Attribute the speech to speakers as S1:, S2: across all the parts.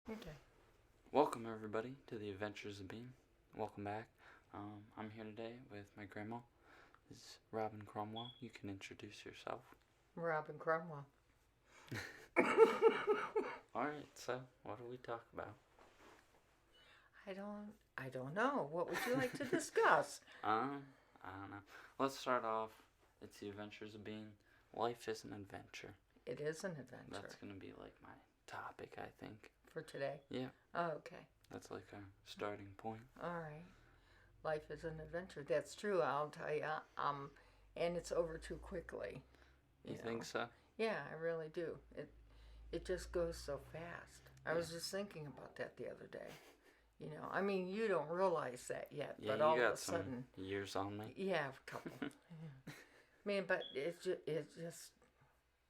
S1: Okay.
S2: Welcome everybody to the Adventures of Bean. Welcome back. I'm here today with my grandma. This is Robin Cromwell. You can introduce yourself.
S1: Robin Cromwell.
S2: Alright, so what do we talk about?
S1: I don't know. What would you like to discuss?
S2: I don't know. Let's start off. It's the Adventures of Bean. Life is an adventure.
S1: It is an adventure.
S2: That's gonna be like my topic, I think.
S1: For today?
S2: Yeah.
S1: Oh, okay.
S2: That's like a starting point.
S1: All right. Life is an adventure. That's true, I'll tell you. And it's over too quickly.
S2: You think so?
S1: Yeah, I really do. It just goes so fast. I was just thinking about that the other day. I mean, you don't realize that yet,
S2: Yeah,
S1: but all
S2: you
S1: of
S2: got
S1: a sudden,
S2: some years on me.
S1: yeah, a couple. Yeah. Man, but it's just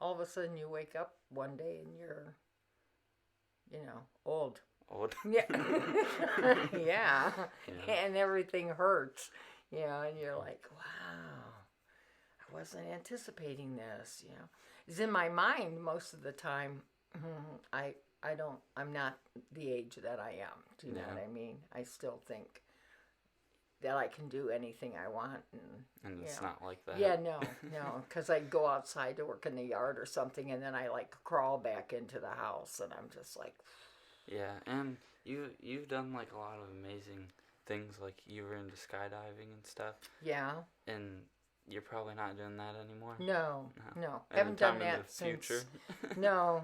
S1: all of a sudden you wake up one day and you're, old.
S2: Old.
S1: Yeah. Yeah.
S2: Yeah.
S1: And everything hurts, and you're like, wow, I wasn't anticipating this, It's in my mind most of the time. I'm not the age that I am. Do you know what I mean? I still think that I can do anything I want.
S2: And it's not like that.
S1: Yeah, no, because I go outside to work in the yard or something, and then I crawl back into the house, and I'm just like,
S2: yeah, and you've done like a lot of amazing things, like you were into skydiving and stuff.
S1: yeah,
S2: And you're probably not doing that anymore.
S1: no. Haven't done that since.
S2: Future.
S1: No.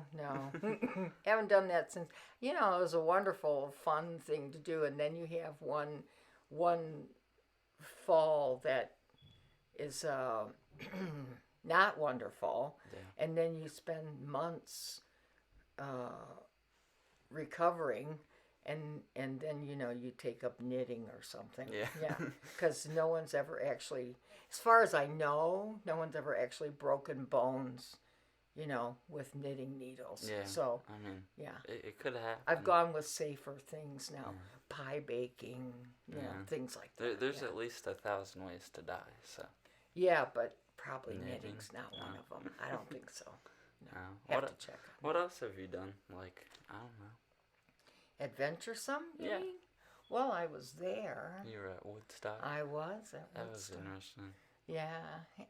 S1: Haven't done that since. It was a wonderful, fun thing to do, and then you have one fall that is not wonderful,
S2: Yeah.
S1: and then you spend months recovering, and then you take up knitting or something.
S2: Yeah.
S1: Because no one's ever actually, as far as I know, no one's ever actually broken bones, with knitting needles.
S2: Yeah.
S1: So
S2: I mean,
S1: yeah,
S2: it could happen.
S1: I've gone with safer things now. Pie baking, things like that.
S2: There's at least 1,000 ways to die. So.
S1: Yeah, but probably
S2: Knitting?
S1: knitting's not one of them. I don't think so.
S2: No.
S1: Have to check on
S2: What else have you done? Like, I don't know.
S1: Adventuresome, you
S2: Yeah.
S1: mean? Well, I was there.
S2: You were at Woodstock.
S1: I was at
S2: That was
S1: Woodstock.
S2: interesting.
S1: Yeah,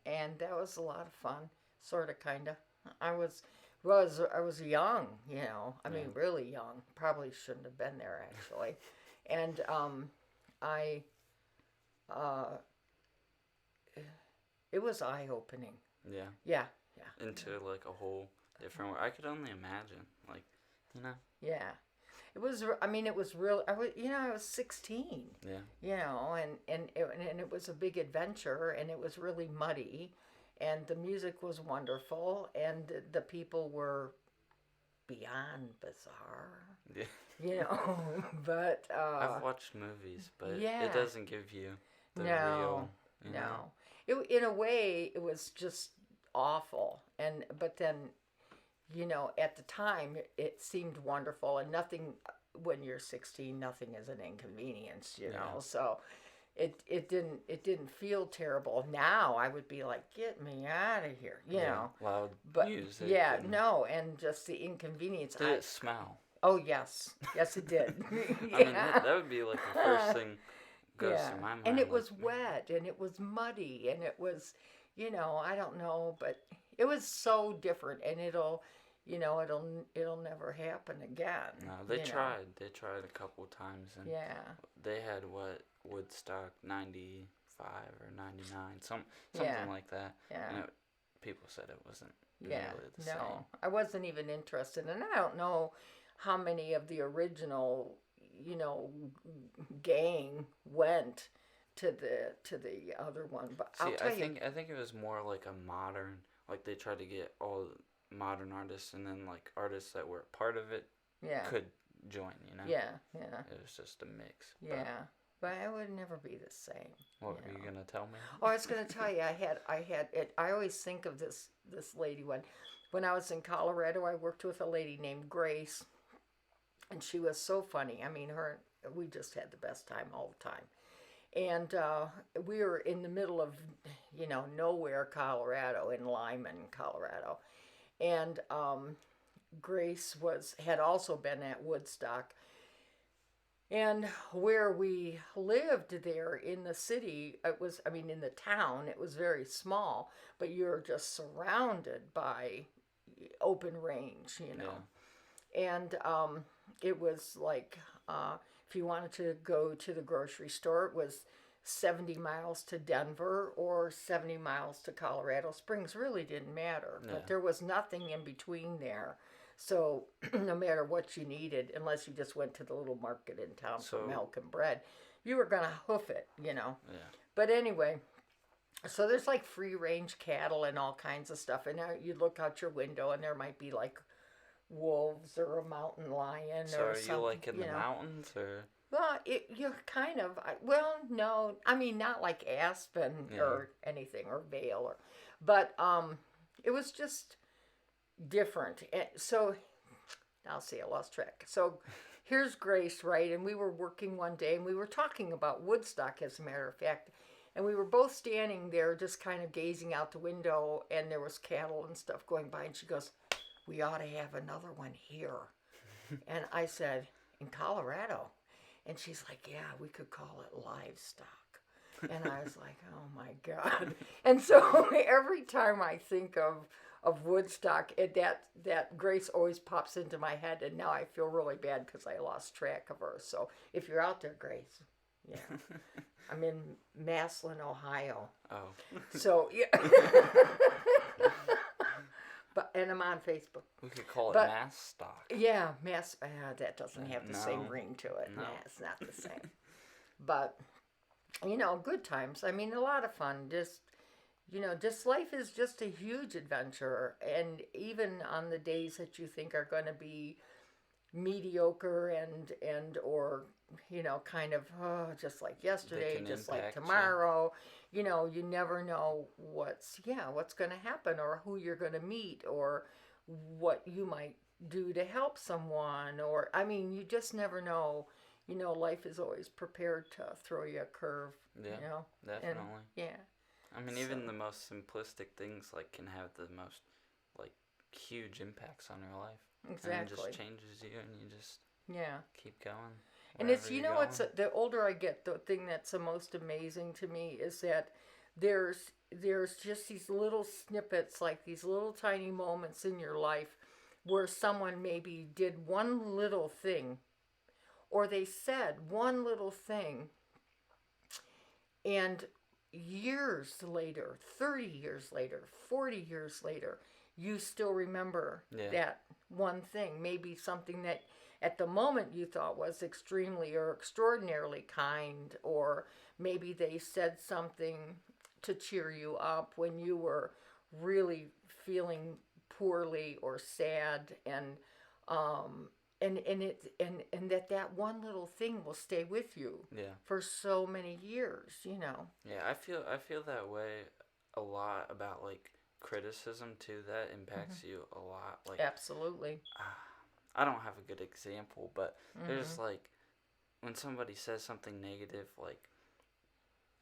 S1: and that was a lot of fun. Sort of, kind of. I was young, I mean, really young. Probably shouldn't have been there, actually. And I, it was eye-opening.
S2: Yeah.
S1: Yeah.
S2: Into like a whole different world. I could only imagine. Like,
S1: Yeah. It was. I mean, it was real. I was 16.
S2: Yeah.
S1: And it was a big adventure, and it was really muddy, and the music was wonderful, and the people were beyond bizarre.
S2: Yeah.
S1: But
S2: I've watched movies, but
S1: yeah.
S2: it doesn't give you the
S1: No,
S2: real.
S1: no. In a way, it was just awful, but then, at the time, it seemed wonderful, and nothing. When you're 16, nothing is an inconvenience,
S2: Yeah.
S1: So, it didn't feel terrible. Now I would be like, get me out of here,
S2: Loud
S1: But
S2: music.
S1: yeah,
S2: and
S1: no, and just the inconvenience.
S2: Did it smell?
S1: Oh yes, it did.
S2: I mean, that would be like the first thing goes through my mind.
S1: And it
S2: like,
S1: was wet, and it was muddy, and it was, I don't know, but it was so different, and it'll never happen again.
S2: No, they tried. They tried a couple times, and
S1: Yeah.
S2: they had Woodstock 95 or 99, something like that.
S1: Yeah.
S2: And people said it wasn't
S1: Yeah.
S2: really the
S1: No,
S2: same.
S1: I wasn't even interested, and I don't know how many of the original, gang went to the other one, but
S2: See,
S1: I'll tell
S2: I
S1: you.
S2: think it was more like a modern, like they tried to get all modern artists, and then like artists that were part of it
S1: Yeah.
S2: could join.
S1: Yeah.
S2: It was just a mix.
S1: Yeah. But it would never be the same.
S2: What were you gonna tell me?
S1: Oh, I was going to tell you, I had it. I always think of this lady when I was in Colorado. I worked with a lady named Grace, and she was so funny. I mean, we just had the best time all the time. And we were in the middle of, nowhere, Colorado, in Lyman, Colorado, and Grace had also been at Woodstock. And where we lived there in the city, in the town, it was very small, but you're just surrounded by open range, you know.
S2: Yeah.
S1: And it was like, if you wanted to go to the grocery store, it was 70 miles to Denver or 70 miles to Colorado Springs. Really didn't matter,
S2: Yeah.
S1: but there was nothing in between there. So no matter what you needed, unless you just went to the little market in town for milk and bread, you were going to hoof it, you know.
S2: Yeah.
S1: But anyway, so there's like free range cattle and all kinds of stuff. And now you look out your window and there might be like wolves or a mountain lion or something.
S2: So are you like in the mountains or?
S1: Well, you're kind of, no, not like Aspen or anything or Vale but it was just different. So, I'll see, I lost track. So, here's Grace, right? And we were working one day and we were talking about Woodstock, as a matter of fact. And we were both standing there just kind of gazing out the window and there was cattle and stuff going by. And she goes, "We ought to have another one here." And I said, "In Colorado?" And she's like, "Yeah, we could call it livestock." And I was like, "Oh my God." And so every time I think of Woodstock, that Grace always pops into my head, and now I feel really bad because I lost track of her. So if you're out there, Grace, yeah. I'm in Massillon, Ohio.
S2: Oh.
S1: So, yeah. And I'm on Facebook.
S2: We could call it Mass Stock.
S1: Yeah, that doesn't have the same ring to it.
S2: No.
S1: Nah, it's not the same. But, good times. A lot of fun. Just life is just a huge adventure. And even on the days that you think are going to be mediocre or kind of just like yesterday, just like tomorrow, you never know what's going to happen or who you're going to meet or what you might do to help someone, or you just never know. Life is always prepared to throw you a curve.
S2: Definitely.
S1: And,
S2: even the most simplistic things can have the most huge impacts on your life.
S1: Exactly.
S2: And it just changes you, and you just keep going.
S1: And it's the older I get, the thing that's the most amazing to me is that there's just these little snippets, like these little tiny moments in your life where someone maybe did one little thing, or they said one little thing, and years later, 30 years later, 40 years later, you still remember that one thing. Maybe something that at the moment you thought was extremely or extraordinarily kind, or maybe they said something to cheer you up when you were really feeling poorly or sad, and that one little thing will stay with you for so many years.
S2: Yeah, I feel that way a lot about criticism too. That impacts you a lot.
S1: Absolutely.
S2: I don't have a good example, but there's when somebody says something negative,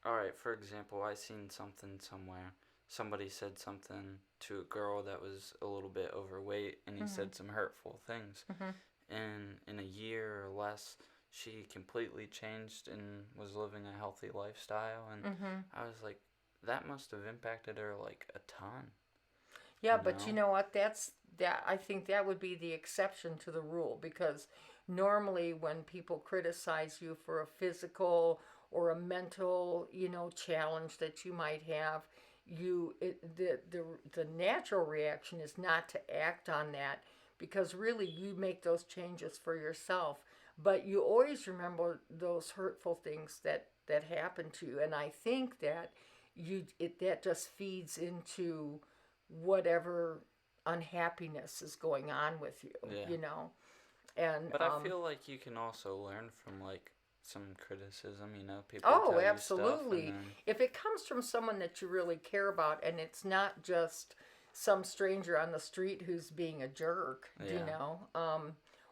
S2: alright, for example, I seen something somewhere. Somebody said something to a girl that was a little bit overweight, and he said some hurtful things. And in a year or less, she completely changed and was living a healthy lifestyle. And I was like, that must have impacted her a ton.
S1: Yeah, but you know what? I think that would be the exception to the rule, because normally when people criticize you for a physical or a mental, challenge that you might have, the natural reaction is not to act on that, because really you make those changes for yourself. But you always remember those hurtful things that happened to you, and I think that that just feeds into whatever unhappiness is going on with you, But
S2: I feel like you can also learn from some criticism, people
S1: Oh,
S2: tell
S1: absolutely.
S2: You stuff, and
S1: if it comes from someone that you really care about, and it's not just some stranger on the street who's being a jerk,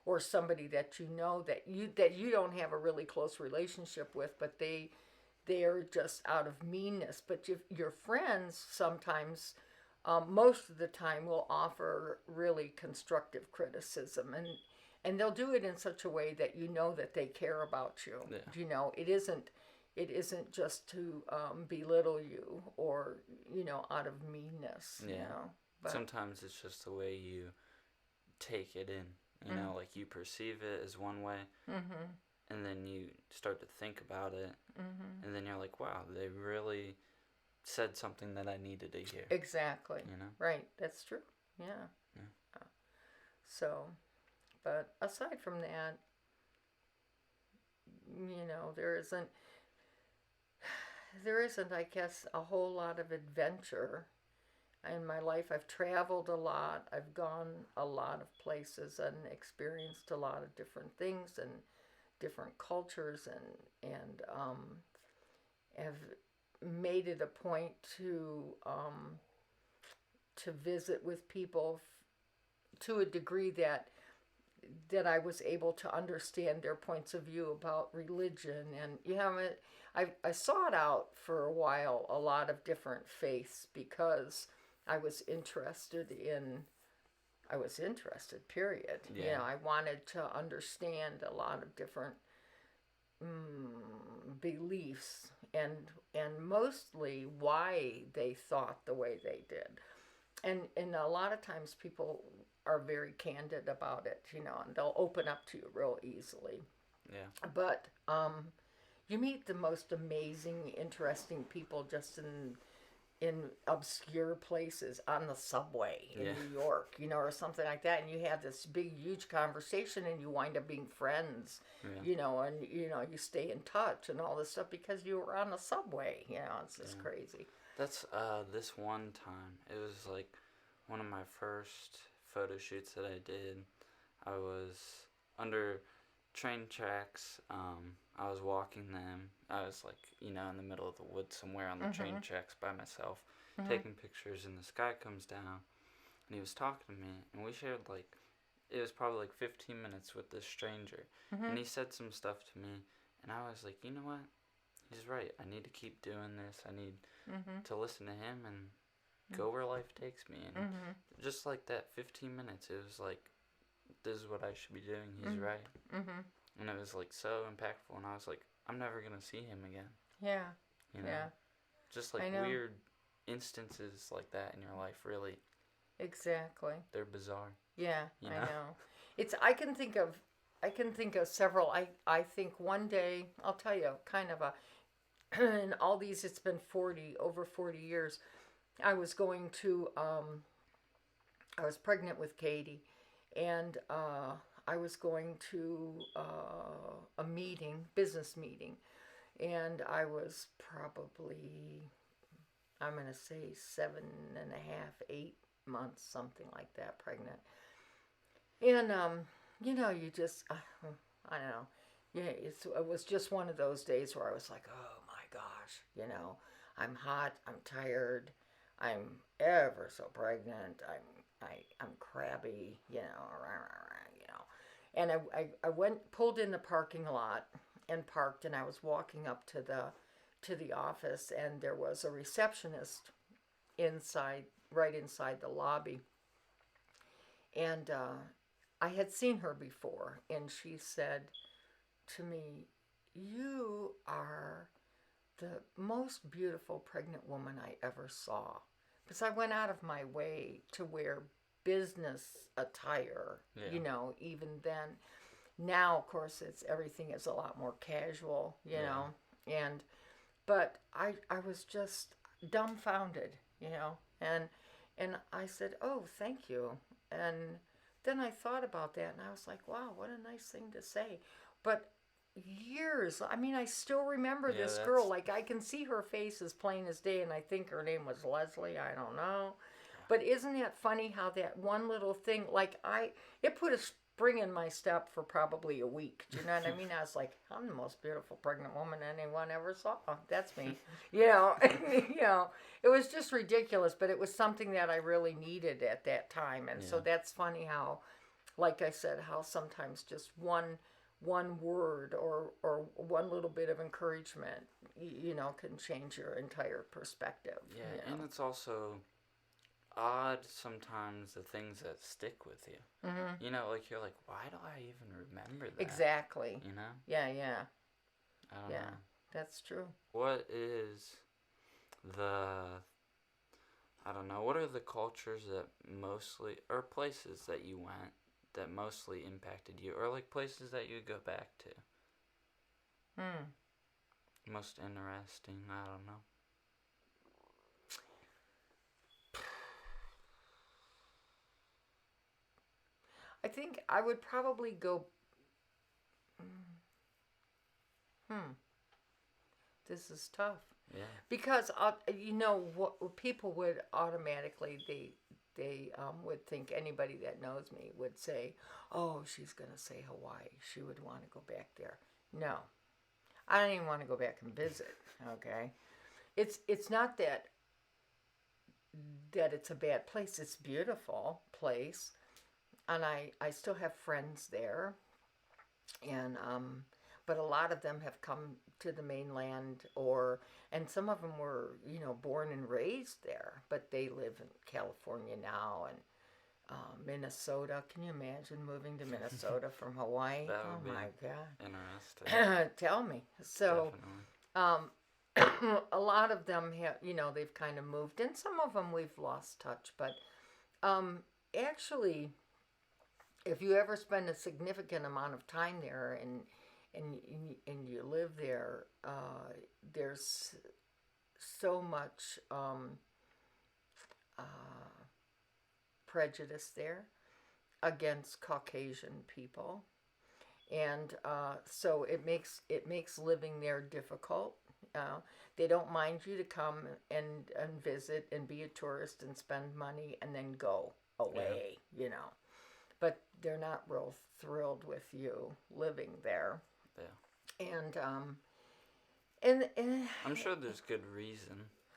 S1: or somebody that that you don't have a really close relationship with, but they're just out of meanness. But your friends sometimes most of the time will offer really constructive criticism, and they'll do it in such a way that you know that they care about you.
S2: Yeah.
S1: You know, it isn't just to belittle you or out of meanness.
S2: Yeah.
S1: You know, but
S2: Sometimes it's just the way you take it in. You know, like you perceive it as one way, and then you start to think about it, and then you're like, wow, they really said something that I needed to hear.
S1: exactly.
S2: You know?
S1: Right. That's true. Yeah.
S2: Yeah.
S1: So, but aside from that, there isn't, I guess, a whole lot of adventure in my life. I've traveled a lot. I've gone a lot of places and experienced a lot of different things and different cultures, and have made it a point to visit with people to a degree that I was able to understand their points of view about religion. And I sought out for a while a lot of different faiths because I was interested, period.
S2: Yeah.
S1: I wanted to understand a lot of different beliefs, and mostly why they thought the way they did. And a lot of times people are very candid about it, and they'll open up to you real easily.
S2: Yeah.
S1: But you meet the most amazing, interesting people just in obscure places on the subway in New York, or something like that, and you have this big, huge conversation, and you wind up being friends, and you stay in touch and all this stuff because you were on the subway. It's just crazy.
S2: That's this one time. It was like one of my first photo shoots that I did. I was under train tracks. I was walking them. I was like, in the middle of the woods somewhere on the train tracks by myself, taking pictures, and this guy comes down, and he was talking to me, and we shared it was probably 15 minutes with this stranger, and he said some stuff to me, and I was like, you know what? He's right. I need to keep doing this. I need to listen to him and go where life takes me. And just like that 15 minutes, it was like, this is what I should be doing. He's right. And it was so impactful. And I was like, I'm never going to see him again.
S1: Yeah.
S2: Yeah. Just weird instances like that in your life, really.
S1: Exactly.
S2: They're bizarre.
S1: Yeah, I know. I can think of several. I think one day, I'll tell you, kind of in all these, it's been over 40 years. I was going to, I was pregnant with Katie, and I was going to a business meeting, and I was probably, I'm going to say 7.5, 8 months, something like that, pregnant. And, you just, I don't know. Yeah, it was just one of those days where I was like, oh my gosh, I'm hot, I'm tired, I'm ever so pregnant, I'm crabby, And I pulled in the parking lot and parked, and I was walking up to the office, and there was a receptionist right inside the lobby. And I had seen her before, and she said to me, "You are the most beautiful pregnant woman I ever saw." Because I went out of my way to wear business attire, even then. Now, of course, everything is a lot more casual, but I was just dumbfounded, and I said, "Oh, thank you." And then I thought about that, and I was like, wow, what a nice thing to say. But years, I still remember this girl. I can see her face as plain as day, and I think her name was Leslie. I don't know. But isn't it funny how that one little thing, it put a spring in my step for probably a week. Do you know what I mean? I was like, I'm the most beautiful pregnant woman anyone ever saw. That's me. It was just ridiculous, but it was something that I really needed at that time. And so that's funny how, like I said, how sometimes just one word or one little bit of encouragement, can change your entire perspective.
S2: Yeah, and it's also, odd sometimes the things that stick with you.
S1: Mm-hmm.
S2: You know, like you're like, why do I even remember that?
S1: Exactly.
S2: You know?
S1: Yeah.
S2: I don't
S1: Yeah.
S2: know.
S1: That's true.
S2: What is the I don't know, what are the cultures that mostly or places that you went that mostly impacted you, or like places that you go back to?
S1: Hmm.
S2: Most interesting, I don't know.
S1: I think I would probably go. Hmm. This is tough
S2: Yeah.
S1: because what people would automatically they would think anybody that knows me would say, "Oh, she's gonna say Hawaii. She would want to go back there." No, I don't even want to go back and visit. Okay, it's not that it's a bad place. It's a beautiful place, and I still have friends there, and but a lot of them have come to the mainland, and some of them were born and raised there, but they live in California now, and Minnesota. Can you imagine moving to Minnesota from Hawaii?
S2: That
S1: Oh
S2: would be
S1: my God.
S2: interesting.
S1: Tell me. So
S2: Definitely.
S1: a lot of them have, they've kind of moved, and some of them we've lost touch, but actually, if you ever spend a significant amount of time there and you live there, there's so much uh, prejudice there against Caucasian people, and so it makes living there difficult. Uh, they don't mind you to come and visit and be a tourist and spend money and then go away, but they're not real thrilled with you living there.
S2: Yeah.
S1: And
S2: I'm sure there's good reason.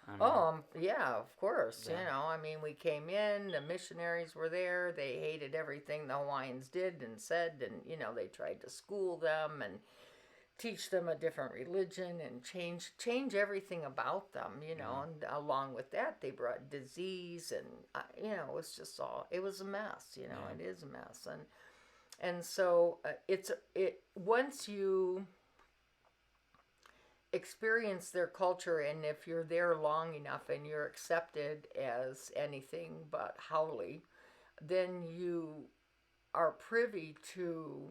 S2: I mean,
S1: yeah, of course.
S2: yeah.
S1: I mean, we came in, the missionaries were there, they hated everything the Hawaiians did and said, and they tried to school them and teach them a different religion and change everything about them, and along with that they brought disease, and it was just it was a mess. It is a mess, and so it once you experience their culture, and if you're there long enough and you're accepted as anything but haole, then you are privy to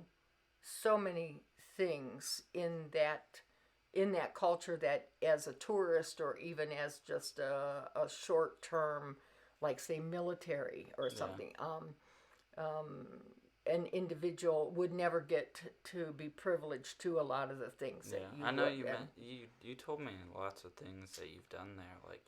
S1: so many things in that culture that as a tourist or even as just a short term, like say military or something, an individual would never get to be privileged to a lot of the things that you
S2: I know
S1: would.
S2: you meant you told me lots of things that you've done there. Like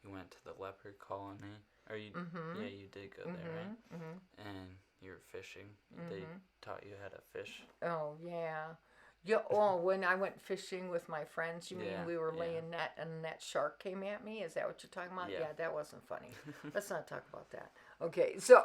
S2: you went to the leopard colony, or
S1: Mm-hmm.
S2: yeah, you did go there, right?
S1: Mm-hmm. Mm-hmm.
S2: And you were fishing. They
S1: Mm-hmm.
S2: taught you how to fish.
S1: Oh yeah. Yeah, when I went fishing with my friends, you mean
S2: Yeah,
S1: we were
S2: yeah.
S1: laying net and that shark came at me? Is that what you're talking about?
S2: Yeah.
S1: Yeah, that wasn't funny. Let's not talk about that. Okay, so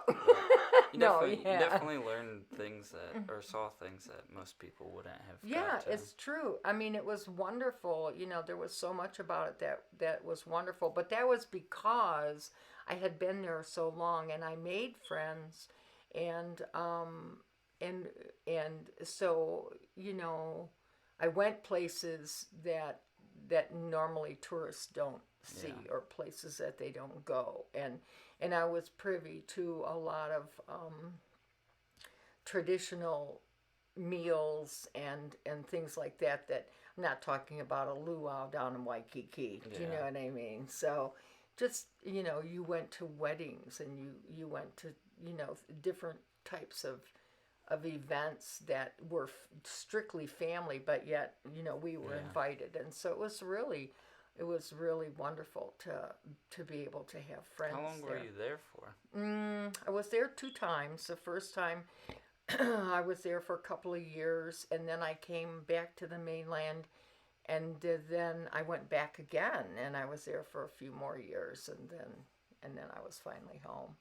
S2: You
S1: no,
S2: definitely,
S1: yeah.
S2: you definitely learned things that, or saw things that most people wouldn't have.
S1: Yeah,
S2: got to.
S1: it's true. I mean, it was wonderful. There was so much about it that was wonderful. But that was because I had been there so long and I made friends, and and so I went places that normally tourists don't see,
S2: Yeah.
S1: or places that they don't go, and I was privy to a lot of traditional meals and things like that I'm not talking about a luau down in Waikiki. Do you know what I mean? So just you went to weddings, and you went to different types of events that were strictly family, but yet we were invited, and so it was really wonderful to be able to have friends.
S2: How long were you there for?
S1: I was there 2 times. The first time I was there for a couple of years, and then I came back to the mainland, and then I went back again, and I was there for a few more years, and then I was finally home.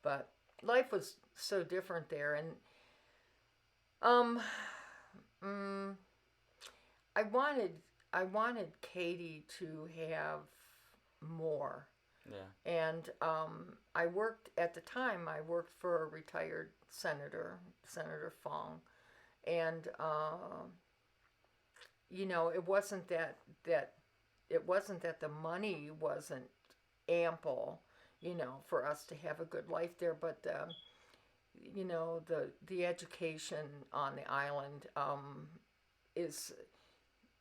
S1: But life was so different there, and I wanted Katie to have more.
S2: Yeah.
S1: And I worked, at the time, I worked for a retired senator, Senator Fong. And, it wasn't that it wasn't that the money wasn't ample, for us to have a good life there, but the education on the island is,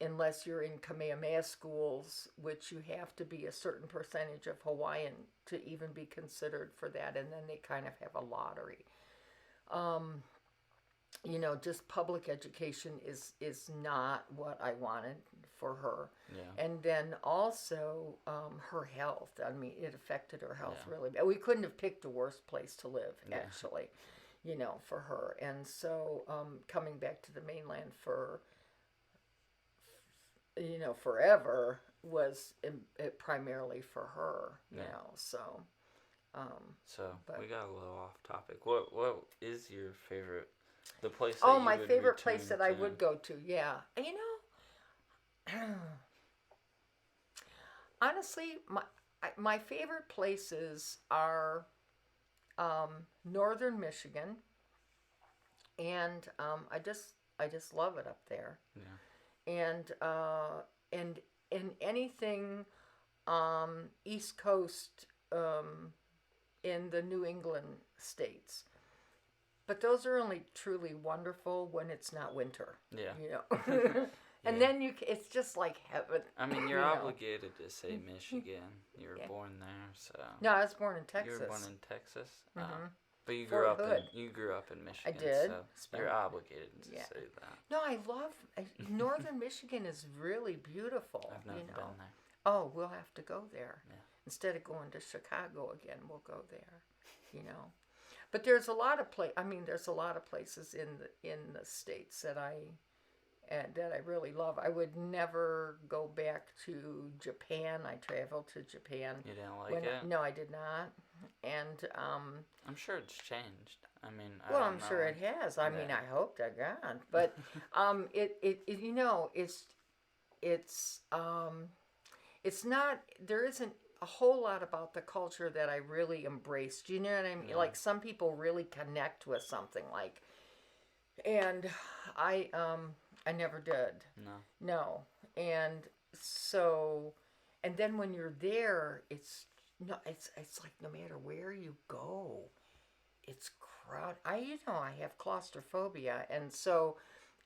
S1: unless you're in Kamehameha schools, which you have to be a certain percentage of Hawaiian to even be considered for that, and then they kind of have a lottery. Um, just public education is not what I wanted for her.
S2: Yeah.
S1: And then also her health. I mean, it affected her health
S2: Yeah.
S1: really bad. We couldn't have picked a worse place to live,
S2: Yeah.
S1: actually, for her. And so coming back to the mainland for, forever was primarily for her,
S2: Yeah.
S1: so.
S2: So
S1: But
S2: we got a little off topic. What is your favorite? The place that
S1: oh,
S2: you
S1: my
S2: would
S1: favorite place
S2: return
S1: that I
S2: to?
S1: would go to, yeah. And honestly, my favorite places are northern Michigan, and I just love it up there.
S2: Yeah.
S1: And anything East Coast, in the New England states. But those are only truly wonderful when it's not winter.
S2: Yeah.
S1: And
S2: Yeah.
S1: then it's just like heaven.
S2: I mean, you're
S1: you know.
S2: obligated to say Michigan. You were
S1: Yeah.
S2: born there, so.
S1: No, I was born in Texas.
S2: You were born in Texas.
S1: Mhm.
S2: But you
S1: Fort
S2: grew up
S1: Hood.
S2: in Michigan.
S1: did.
S2: So you're obligated to
S1: Yeah.
S2: say that.
S1: No, I love northern Michigan is really beautiful.
S2: I've never been there.
S1: Oh, we'll have to go there.
S2: Yeah.
S1: Instead of going to Chicago again, we'll go there. But there's a lot of there's a lot of places in the states that I really love. I would never go back to Japan. I traveled to Japan.
S2: You didn't like it?
S1: No, I did not. And
S2: I'm sure it's changed. I mean,
S1: well, I'm sure it has. I mean, I hope to God. But it's not. There isn't a whole lot about the culture that I really embraced. You know what I mean?
S2: Yeah.
S1: Like some people really connect with something like, and I never did. No. And so, and then when you're there, it's like no matter where you go, it's crowded. I have claustrophobia, and so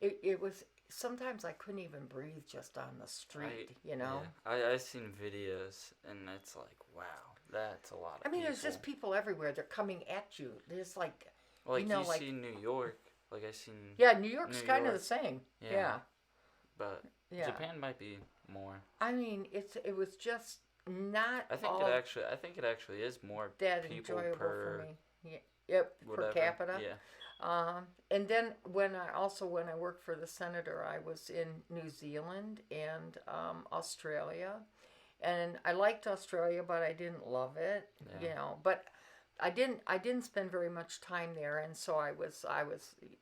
S1: it was. Sometimes I couldn't even breathe just on the street,
S2: Yeah. I've seen videos, and it's like, wow, that's a lot of people.
S1: there's just people everywhere. They're coming at you. There's like...
S2: Like, see New York. Like, I seen...
S1: Yeah, New York's kind of the same. Yeah.
S2: But Japan might be more.
S1: I mean, it was just not
S2: I think it actually is more
S1: that
S2: people
S1: enjoyable
S2: per...
S1: for me. Yeah. Yep,
S2: whatever.
S1: per capita.
S2: Yeah.
S1: And then when I worked for the senator, I was in New Zealand and Australia, and I liked Australia, but I didn't love it.
S2: Yeah.
S1: But I didn't spend very much time there, and so I was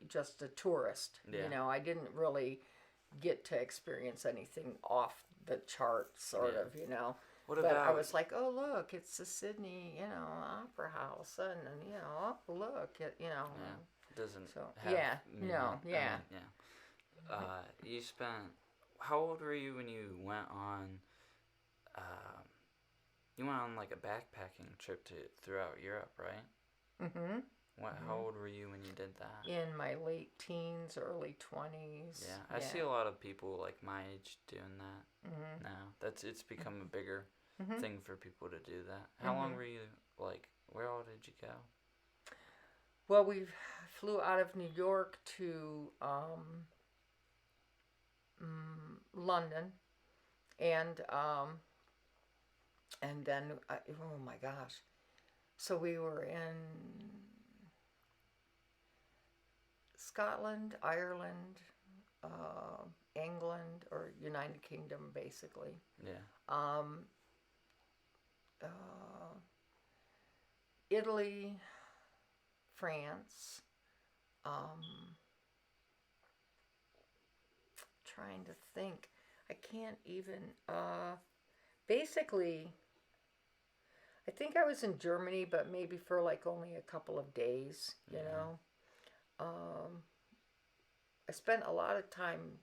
S1: just a tourist.
S2: Yeah.
S1: I didn't really get to experience anything off the charts, sort of.
S2: What
S1: but
S2: about...
S1: I was like, oh look, it's the Sydney, Opera House, and oh look,
S2: Yeah. It doesn't
S1: So
S2: have meaning.
S1: no, yeah.
S2: You spent... How old were you when you went on... you went on like a backpacking trip throughout Europe, right?
S1: Mm-hmm.
S2: How old were you when you did that?
S1: In my late teens, early 20s.
S2: Yeah, I see a lot of people like my age doing that now. It's become a bigger thing for people to do that. How long were you, like, where all did you go?
S1: Well, we flew out of New York to London, and then oh my gosh, so we were in Scotland, Ireland, England, or United Kingdom, basically.
S2: Yeah.
S1: Italy, France. Trying to think. I can't even. Basically, I think I was in Germany, but maybe for like only a couple of days, you
S2: Yeah.
S1: know. Um, I spent a lot of time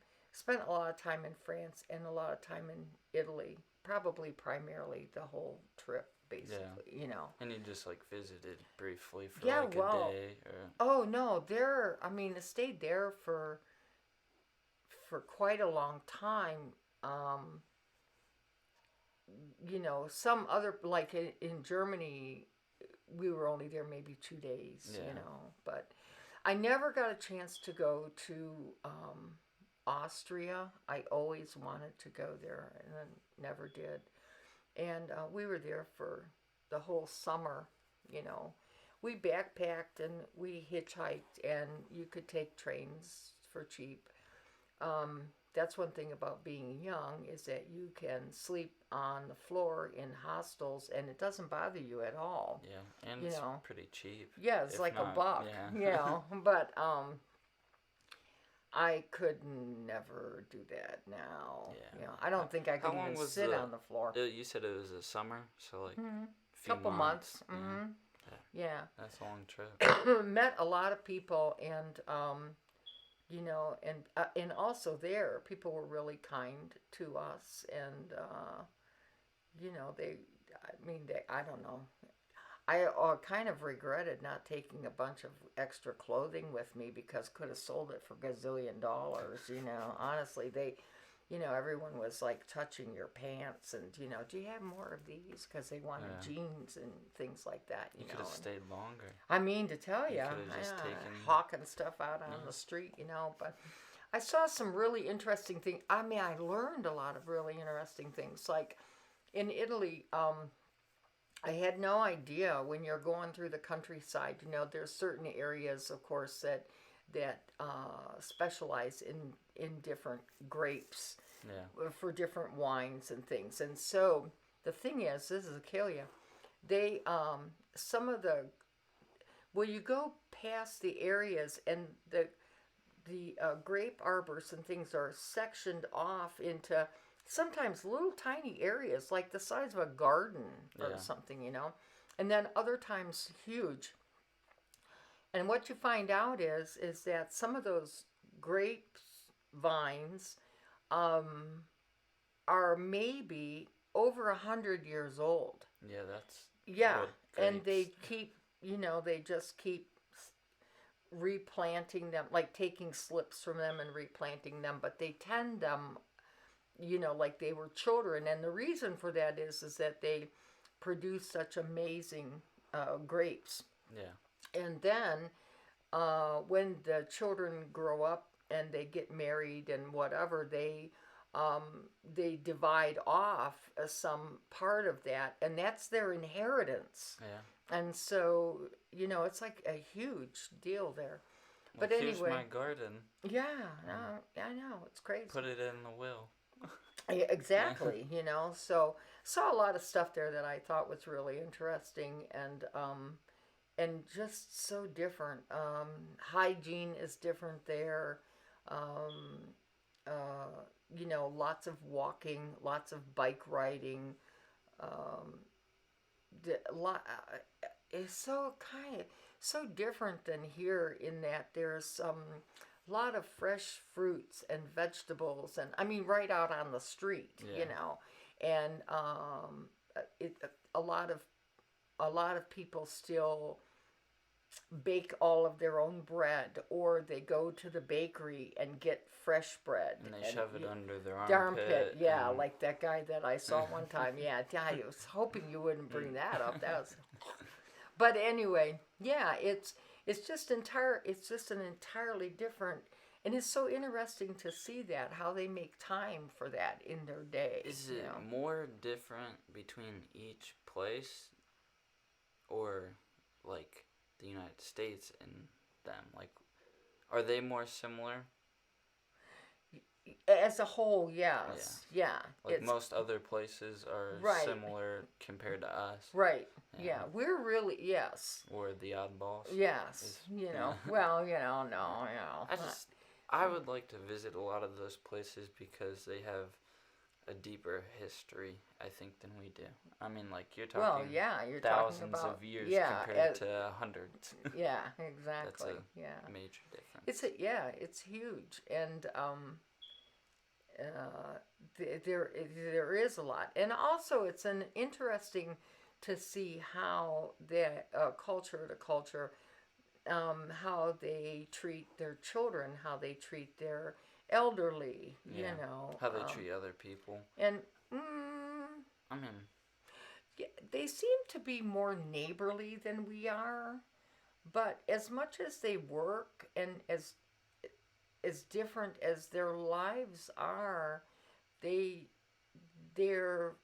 S1: in France and a lot of time in Italy, probably primarily the whole trip,
S2: Yeah.
S1: basically, you know.
S2: And you just like visited briefly for
S1: Yeah,
S2: like a
S1: well,
S2: day or
S1: oh no, I stayed there for quite a long time. Um, some other, like in Germany, we were only there maybe 2 days,
S2: yeah.
S1: but I never got a chance to go to Austria. I always wanted to go there and then never did. And we were there for the whole summer, you know. We backpacked and we hitchhiked, and you could take trains for cheap. That's one thing about being young is that you can sleep on the floor in hostels and it doesn't bother you at all.
S2: Yeah. And
S1: You
S2: it's
S1: know,
S2: pretty cheap.
S1: yeah, it's
S2: If
S1: like a
S2: not,
S1: buck,
S2: yeah.
S1: but I could never do that now.
S2: Yeah.
S1: I don't think I
S2: How
S1: could
S2: long
S1: even
S2: was
S1: sit on the floor.
S2: you said it was a summer, so like
S1: Mm-hmm.
S2: few
S1: Couple
S2: months.
S1: months.
S2: Yeah.
S1: Mm-hmm. Yeah.
S2: That's a long trip.
S1: Met a lot of people, and and also there people were really kind to us, and they, I mean, I don't know. I kind of regretted not taking a bunch of extra clothing with me because could have sold it for gazillion dollars. Honestly, everyone was like touching your pants and do you have more of these? Because they wanted
S2: Yeah.
S1: jeans and things like that.
S2: You could have stayed longer.
S1: I mean, to tell
S2: You
S1: you,
S2: could have just taken.
S1: hawking stuff out on
S2: Yeah.
S1: the street, but I saw some really interesting things. I mean, I learned a lot of really interesting things. Like in Italy, I had no idea when you're going through the countryside. There's certain areas, of course, that specialize in different grapes
S2: Yeah.
S1: for different wines and things. And so the thing is, this is a kill you. They some of the you go past the areas and the grape arbors and things are sectioned off into sometimes little tiny areas like the size of a garden or
S2: Yeah.
S1: something, and then other times huge. And what you find out is that some of those grape vines um, are maybe over 100 years old.
S2: Yeah, that's
S1: Yeah,
S2: good
S1: and
S2: grapes.
S1: they just keep replanting them, like taking slips from them and replanting them, but they tend them, like they were children. And the reason for that is that they produce such amazing grapes.
S2: Yeah.
S1: And then when the children grow up and they get married and whatever, they divide off some part of that, and that's their inheritance.
S2: Yeah.
S1: And so, it's like a huge deal there.
S2: Well,
S1: But
S2: here's
S1: anyway,
S2: my garden.
S1: yeah, no, I know, it's crazy.
S2: Put it in the will.
S1: Yeah, exactly, So saw a lot of stuff there that I thought was really interesting and just so different. Hygiene is different there. Um, lots of walking, lots of bike riding. Um, it's so different than here in that there's a lot of fresh fruits and vegetables, and I mean right out on the street,
S2: Yeah.
S1: and it a lot of people still bake all of their own bread, or they go to the bakery and get fresh bread.
S2: And they shove it under their
S1: armpit. Yeah,
S2: and-
S1: like that guy that I saw one time. Yeah, I was hoping you wouldn't bring that up. That was. But anyway, yeah, it's just an entirely different, and it's so interesting to see that how they make time for that in their day.
S2: Is it more different between each place, or like the United States and them? Like, are they more similar?
S1: As a whole, yes. Yeah.
S2: Like most other places are
S1: Right.
S2: similar compared to us.
S1: Right. Yeah. We're really, yes.
S2: Or the oddballs.
S1: Yes. Well, no.
S2: I would like to visit a lot of those places because they have a deeper history, I think, than we do. I mean, like, you're
S1: Well,
S2: talking
S1: yeah, you're
S2: thousands
S1: talking about
S2: of years
S1: yeah,
S2: compared to hundreds.
S1: yeah,
S2: That's
S1: exactly.
S2: a
S1: Yeah,
S2: major difference.
S1: it's huge, and there is a lot, and also it's an interesting to see how the culture to culture, how they treat their children, how they treat their elderly, you
S2: Yeah.
S1: know,
S2: How they treat other people.
S1: and
S2: I mean,
S1: yeah, they seem to be more neighborly than we are. But as much as they work and as different as their lives are, they they're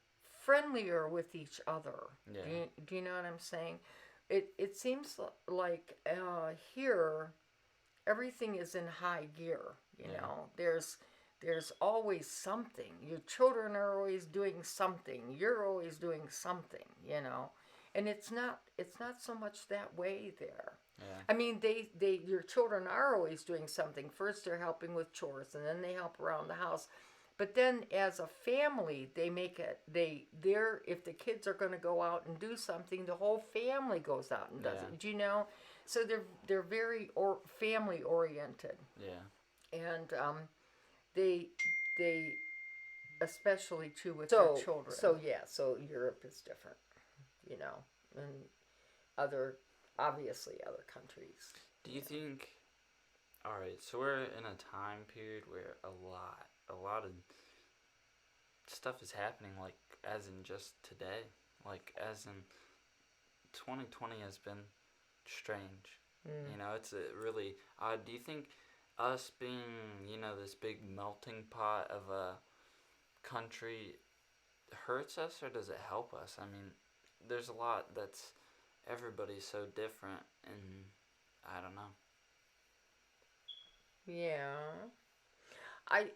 S1: friendlier with each other.
S2: yeah.
S1: Do you know what I'm saying? It seems like here everything is in high gear. You
S2: Yeah.
S1: know, there's always something. Your children are always doing something. You're always doing something. You know, and it's not so much that way there.
S2: Yeah.
S1: I mean, they your children are always doing something. First, they're helping with chores, and then they help around the house. But then, as a family, they make it. They're if the kids are going to go out and do something, the whole family goes out and does
S2: Yeah.
S1: it. Do you know? So they're very family oriented,
S2: Yeah.
S1: and they especially too with their children. So yeah, so Europe is different, you know, and other obviously other countries.
S2: Do you think? All right, so we're in a time period where a lot of stuff is happening, like as in just today, like as in 2020 has been strange. You know, it's a really odd. Do you think us being, you know, this big melting pot of a country hurts us or does it help us? I mean, there's a lot that's everybody's so different, and I don't know.
S1: Yeah. I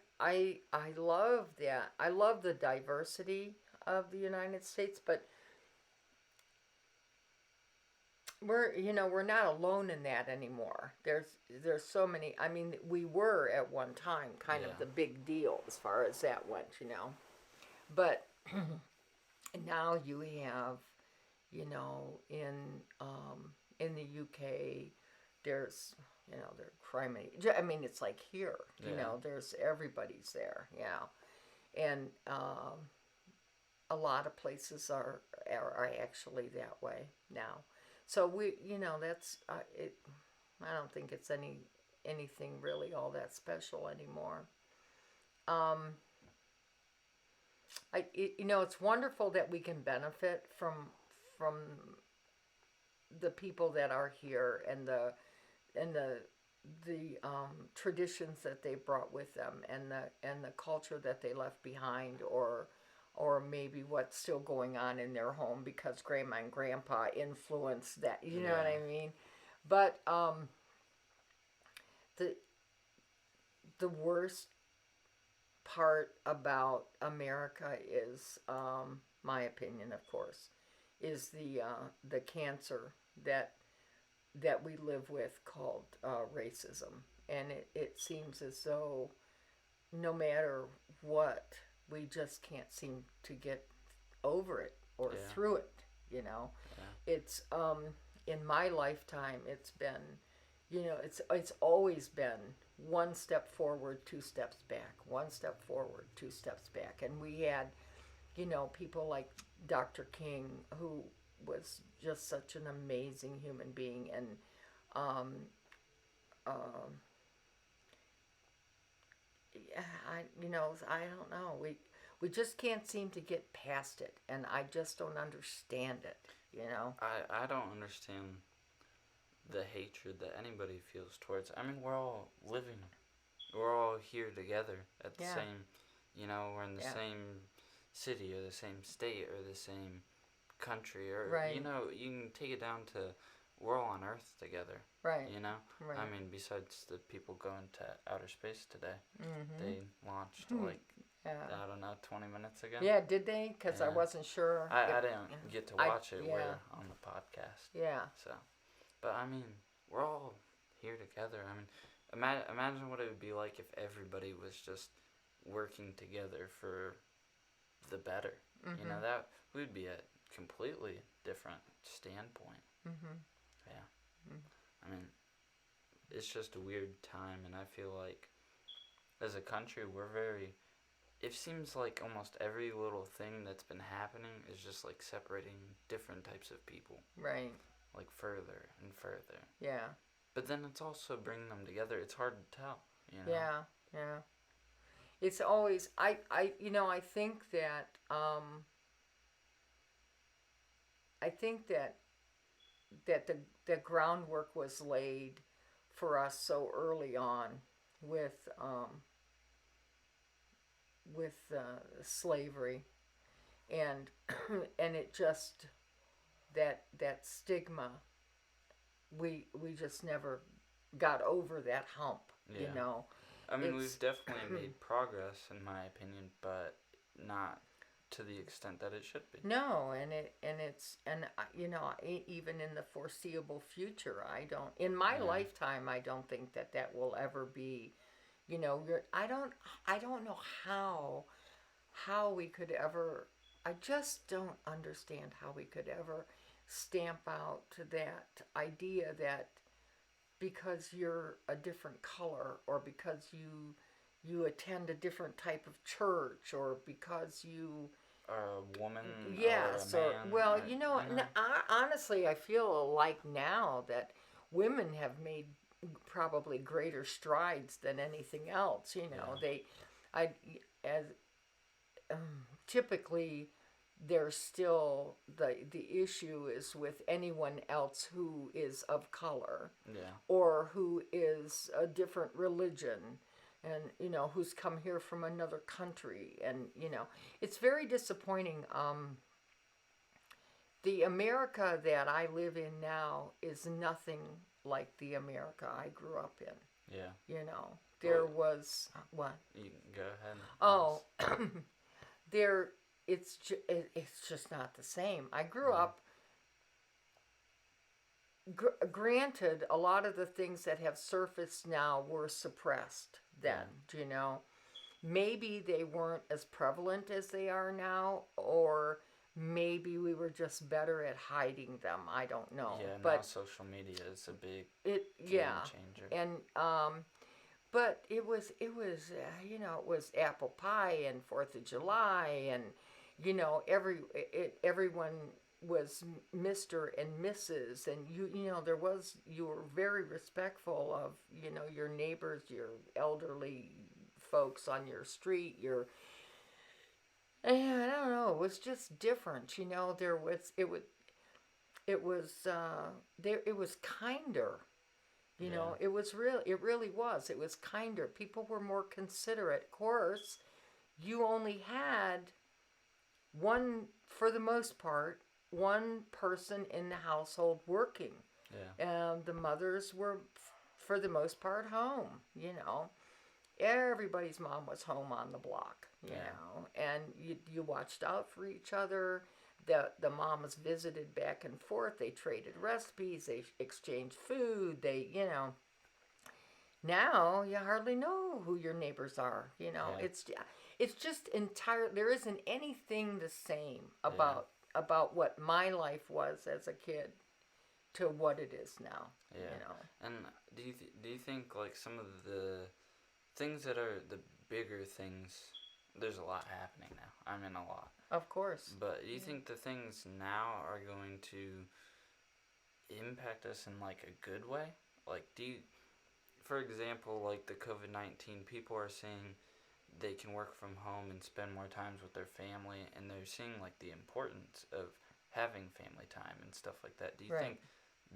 S1: love that. I love the diversity of the United States, but we're not alone in that anymore. There's so many. I mean, we were at one time kind of
S2: Yeah.
S1: the big deal as far as that went, But now you have, in the UK, there's there's crime. I mean, it's like here,
S2: Yeah.
S1: there's everybody's there, yeah, and a lot of places are actually that way now. So that's it. I don't think it's anything really all that special anymore. Um, it's wonderful that we can benefit from the people that are here and the traditions that they brought with them and the culture that they left behind, or maybe what's still going on in their home because grandma and grandpa influenced that. You know what I mean? But the the worst part about America is, my opinion, of course, is the cancer that we live with called racism, and it seems as though no matter what, we just can't seem to get over it or through it. It's in my lifetime, it's been, it's always been one step forward, two steps back, one step forward, two steps back, and we had, people like Dr. King, who was just such an amazing human being, and um, yeah, I don't know. We just can't seem to get past it, and I just don't understand it.
S2: I don't understand the hatred that anybody feels towards. I mean, we're all here together at the same, we're in the same city or the same state or the same country, or
S1: Right.
S2: you can take it down to we're all on Earth together.
S1: Right.
S2: Right. I mean, besides the people going to outer space today, they launched I don't know, 20 minutes ago.
S1: Yeah, did they? Because I wasn't sure.
S2: I didn't get to watch it. We're on the podcast.
S1: Yeah.
S2: So, but I mean, we're all here together. I mean, imagine what it would be like if everybody was just working together for the better. You know, that would be a completely different standpoint. Yeah. I mean, it's just a weird time, and I feel like as a country, it seems like almost every little thing that's been happening is just like separating different types of people.
S1: Right.
S2: Like further and further.
S1: Yeah.
S2: But then it's also bringing them together. It's hard to tell, you know?
S1: Yeah. Yeah. It's always, I think that, the groundwork was laid for us so early on with, slavery, and and it just, that stigma, we just never got over that hump.
S2: Yeah.
S1: You know,
S2: I mean, we've definitely made progress, in my opinion, but not to the extent that it should be.
S1: no, even in the foreseeable future, in my lifetime, I don't think that will ever be. I don't know how we could ever. I just don't understand how we could ever stamp out that idea that because you're a different color, or because you attend a different type of church, or because you
S2: A woman,
S1: yes,
S2: or a man.
S1: well, honestly, I feel like now that women have made probably greater strides than anything else. I as typically there's still the issue is with anyone else who is of color, or who is a different religion, and who's come here from another country, and it's very disappointing. The America that I live in now is nothing like the America I grew up in.
S2: Yeah.
S1: There was what?
S2: You can go ahead.
S1: Oh, it's just not the same. I grew up. Granted, a lot of the things that have surfaced now were suppressed then. Maybe they weren't as prevalent as they are now, or maybe we were just better at hiding them. I don't know.
S2: Yeah,
S1: but
S2: now social media is a big
S1: game
S2: changer.
S1: And but it was it was apple pie and 4th of July, and everyone was Mr. and Mrs. and you were very respectful of your neighbors, your elderly folks on your street, and I don't know, it was just different. It was kinder. It really was. It was kinder. People were more considerate. Of course, you only had for the most part, one person in the household working.
S2: Yeah.
S1: The mothers were, for the most part, home. Everybody's mom was home on the block. And you watched out for each other. The mamas visited back and forth. They traded recipes. They exchanged food. Now you hardly know who your neighbors are. It's just entire. There isn't anything the same about what my life was as a kid to what it is now.
S2: And do you think like some of the things that are the bigger things? There's a lot happening now. I mean, a lot.
S1: Of course.
S2: But do you think the things now are going to impact us in like a good way? Like, for example, like the COVID-19, people are saying they can work from home and spend more time with their family, and they're seeing like the importance of having family time and stuff like that. Do you think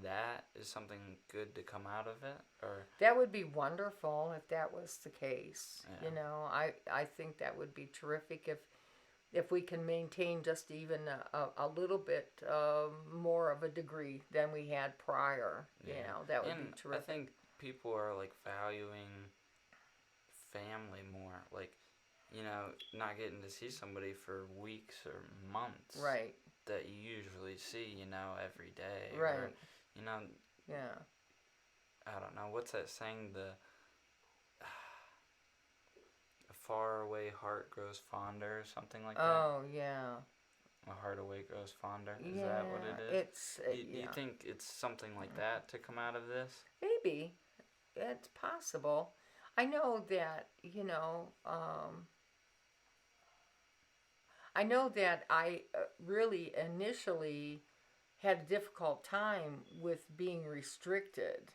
S2: that is something good to come out of it, or
S1: that would be wonderful if that was the case?
S2: Yeah.
S1: I think that would be terrific if we can maintain just even a little bit more of a degree than we had prior. That would be terrific.
S2: I think people are like valuing family more, like not getting to see somebody for weeks or months,
S1: right,
S2: that you usually see every day,
S1: right,
S2: or,
S1: yeah,
S2: I don't know, what's that saying, a far away heart grows fonder or something like that.
S1: Oh, yeah.
S2: A heart away grows fonder. Is
S1: Yeah,
S2: that what it is?
S1: it's,
S2: Do you think it's something like that to come out of this?
S1: maybe. It's possible. I know that, I know that I really initially had a difficult time with being restricted,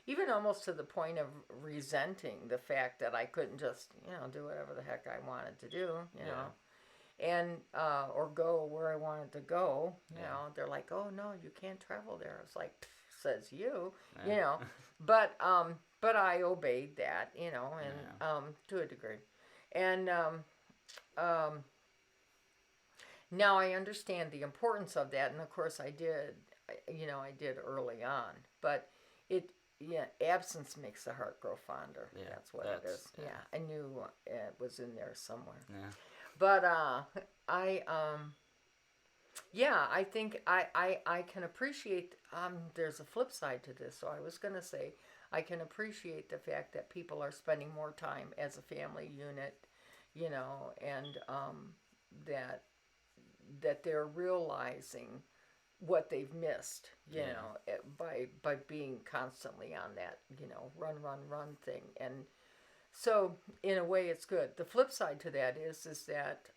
S1: even almost to the point of resenting the fact that I couldn't just, do whatever the heck I wanted to do, and or go where I wanted to go. They're like, "Oh no, you can't travel there." It's like, "Pff, says you," but I obeyed that, and to a degree, and um, now I understand the importance of that, and of course I did. I did early on, but absence makes the heart grow fonder.
S2: Yeah,
S1: That's what it is. Yeah, I knew it was in there somewhere.
S2: Yeah.
S1: But I think I can appreciate. There's a flip side to this, so I was gonna say I can appreciate the fact that people are spending more time as a family unit, and that they're realizing what they've missed, by being constantly on that, run thing. And so in a way it's good. The flip side to that is that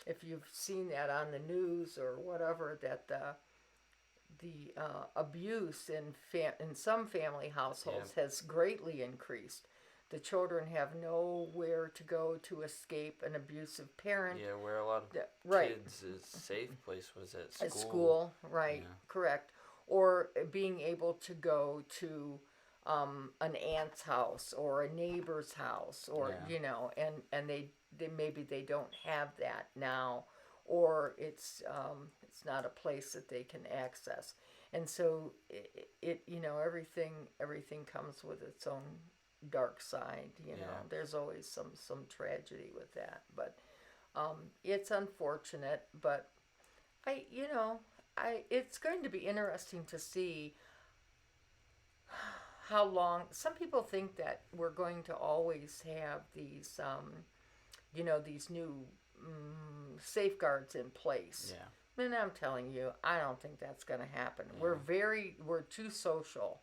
S1: if you've seen that on the news or whatever, that the abuse in some family households has greatly increased. The children have nowhere to go to escape an abusive parent.
S2: Yeah, where a lot of kids' safe place was at school.
S1: At school, right, correct. Or being able to go to an aunt's house or a neighbor's house, or and they maybe they don't have that now, or it's not a place that they can access, and so it everything comes with its own dark side. There's always some tragedy with that, but it's unfortunate. But it's going to be interesting to see how long. Some people think that we're going to always have these these new safeguards in place.
S2: Yeah.
S1: And I'm telling you, I don't think that's going to happen. Yeah. We're too social,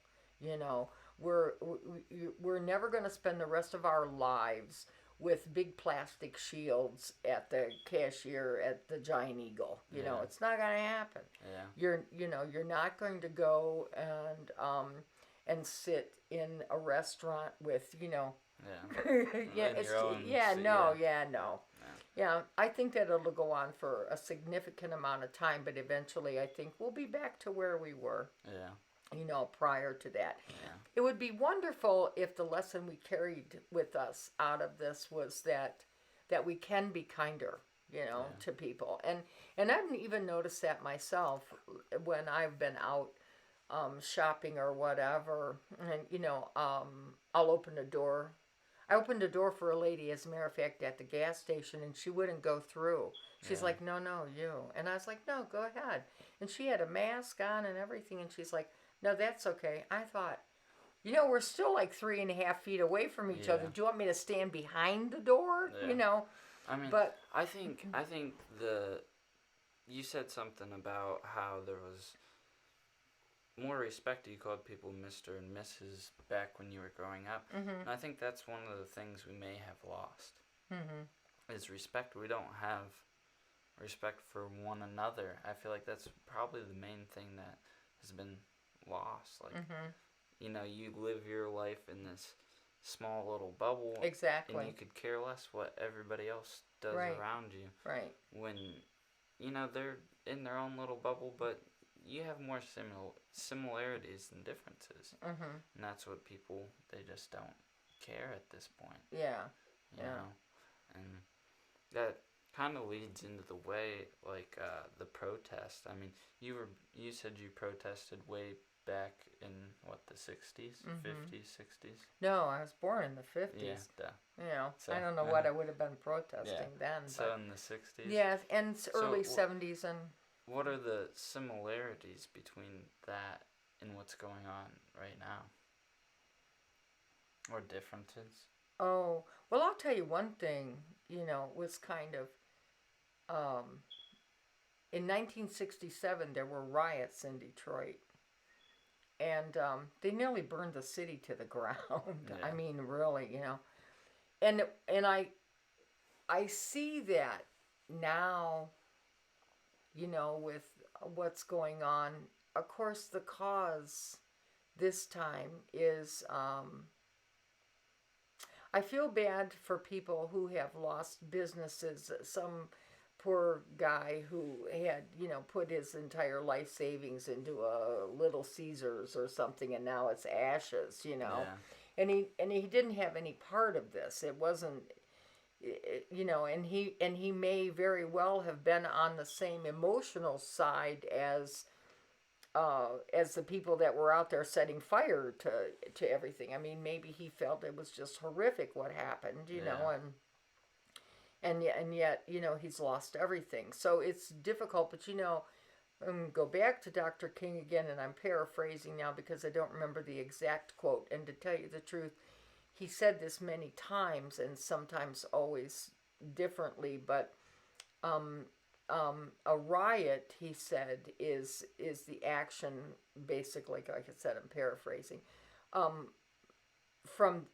S1: we're never going to spend the rest of our lives with big plastic shields at the cashier at the Giant Eagle. It's not going to happen.
S2: Yeah.
S1: You're not going to go and sit in a restaurant with no. Yeah, I think that it'll go on for a significant amount of time, but eventually I think we'll be back to where we were.
S2: Yeah.
S1: Prior to that.
S2: Yeah.
S1: It would be wonderful if the lesson we carried with us out of this was that we can be kinder, to people. And I've even noticed that myself when I've been out shopping or whatever, and I'll open the door. I opened a door for a lady, as a matter of fact, at the gas station, and she wouldn't go through. She's like, no, you. And I was like, no, go ahead. And she had a mask on and everything, and she's like, no, that's okay. I thought, we're still like 3.5 feet away from each other. Do you want me to stand behind the door?
S2: Yeah. I mean, but I think you said something about how there was more respect. You called people Mr. and Mrs. back when you were growing up.
S1: Mm-hmm.
S2: And I think that's one of the things we may have lost.
S1: Mm-hmm.
S2: Is respect. We don't have respect for one another. I feel like that's probably the main thing that has been lost. Like, you live your life in this small little bubble.
S1: Exactly.
S2: And you could care less what everybody else does around you.
S1: Right.
S2: When, they're in their own little bubble, but you have more similarities than differences.
S1: Mm-hmm.
S2: And that's what people, they just don't care at this point.
S1: Yeah.
S2: You know? And that kind of leads into the way, like, the protest. I mean, you said you protested way back in, what, the 60s? 50s, 60s?
S1: No, I was born in the 50s.
S2: Yeah,
S1: So, I don't know what I would have been protesting then.
S2: So
S1: but
S2: in the 60s?
S1: Yeah, and early 70s. And
S2: what are the similarities between that and what's going on right now? Or differences?
S1: Oh, well, I'll tell you one thing, was kind of, um, in 1967, there were riots in Detroit, and they nearly burned the city to the ground. I
S2: Yeah.
S1: mean, really, and I see that now, with what's going on. Of course, the cause this time is, I feel bad for people who have lost businesses. Some poor guy who had, put his entire life savings into a Little Caesars or something, and now it's ashes.
S2: Yeah.
S1: And he didn't have any part of this. It wasn't, and he may very well have been on the same emotional side as the people that were out there setting fire to everything. I mean, maybe he felt it was just horrific what happened,
S2: Yeah.
S1: and yet he's lost everything. So it's difficult, but go back to Dr. King again, and I'm paraphrasing now because I don't remember the exact quote. And to tell you the truth, he said this many times, and sometimes always differently, but um, a riot, he said, is the action, basically, like I said, I'm paraphrasing, um, from